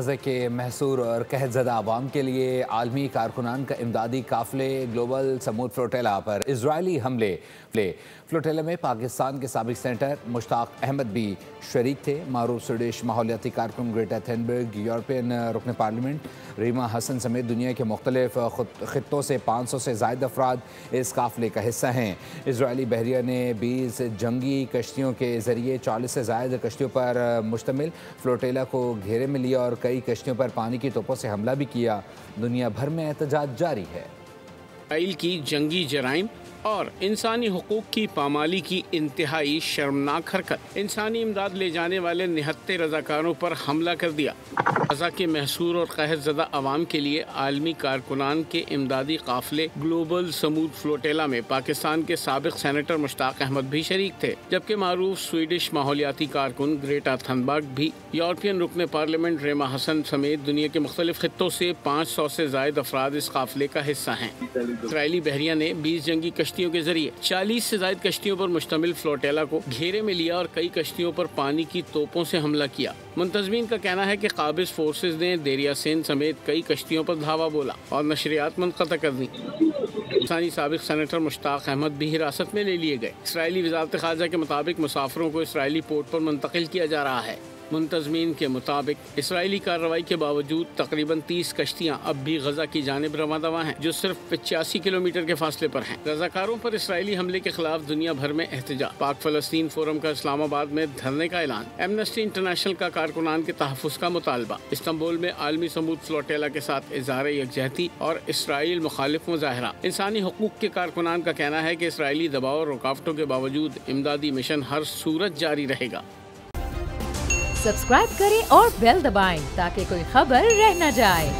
غزہ کے محصور اور قحط زدہ عوام کے لیے عالمی کارکنان کا امدادی قافلے گلوبل سمود فلوٹیلا پر اسرائیلی حملے فلوٹیلا میں پاکستان کے سابق سینیٹر مشتاق احمد بھی شریک تھے۔ معروف سویڈش ماحولیاتی کارکن گریٹا تھنبرگ، یورپین رکن پارلیمنٹ ریما حسن سمیت دنیا کے مختلف خطوں سے 500 سے زائد افراد اس قافلے کا حصہ ہیں۔ اسرائیلی بحریہ نے 20 جنگی کشتیوں کے ذریعے 40 سے زائد کشتیوں پر مشتمل فلوٹیلا کو گھیرے میں لیا اور کئی کشتیوں پر پانی کی توپوں سے حملہ بھی کیا۔ دنیا بھر میں احتجاج جاری ہے۔ اسرائیل کی جنگی جرائم اور انسانی حقوق کی پامالی کی انتہائی شرمناک حرکت، انسانی امداد لے جانے والے نہتے رضاکاروں پر حملہ کر دیا۔ غزہ کے محصور اور قحط زدہ عوام کے لیے عالمی کارکنان کے امدادی قافلے گلوبل سمود فلوٹیلا میں پاکستان کے سابق سینیٹر مشتاق احمد بھی شریک تھے، جبکہ معروف سویڈش ماحولیاتی کارکن گریٹا تھنبرگ بھی، یورپین رکن پارلیمنٹ ریما حسن سمیت دنیا کے مختلف خطوں سے 500 سے زائد افراد اس قافلے کا حصہ ہیں۔ اسرائیلی بحریہ نے 20 جنگی کشتیوں کے ذریعے 40 سے زائد کشتیوں پر مشتمل فلوٹیلا کو گھیرے میں لیا اور کئی کشتیوں پر پانی کی توپوں سے حملہ کیا۔ منتظمین کا کہنا ہے کہ قابض فورسز نے دیریا سین سمیت کئی کشتیوں پر دھاوا بولا اور نشریات منقطع کر دیں۔ پاکستانی سابق سینیٹر مشتاق احمد بھی حراست میں لے لیے گئے۔ اسرائیلی وزارت خارجہ کے مطابق مسافروں کو اسرائیلی پورٹ پر منتقل کیا جا رہا ہے۔ منتظمین کے مطابق اسرائیلی کارروائی کے باوجود تقریباً 30 کشتیاں اب بھی غزہ کی جانب رواں دواں ہیں، جو صرف 85 کلومیٹر کے فاصلے پر ہیں۔ رضاکاروں پر اسرائیلی حملے کے خلاف دنیا بھر میں احتجاج، پاک فلسطین فورم کا اسلام آباد میں دھرنے کا اعلان، ایمنسٹی انٹرنیشنل کا کارکنان کے تحفظ کا مطالبہ، استنبول میں عالمی سمود فلوٹیلا کے ساتھ اظہار یکجہتی اور اسرائیل مخالف مظاہرہ۔ انسانی حقوق کے کارکنان کا کہنا ہے کہ اسرائیلی دباؤ اور رکاوٹوں کے باوجود امدادی مشن ہر صورت جاری رہے گا۔ سبسکرائب کریں اور بیل دبائیں تاکہ کوئی خبر رہ نہ جائے۔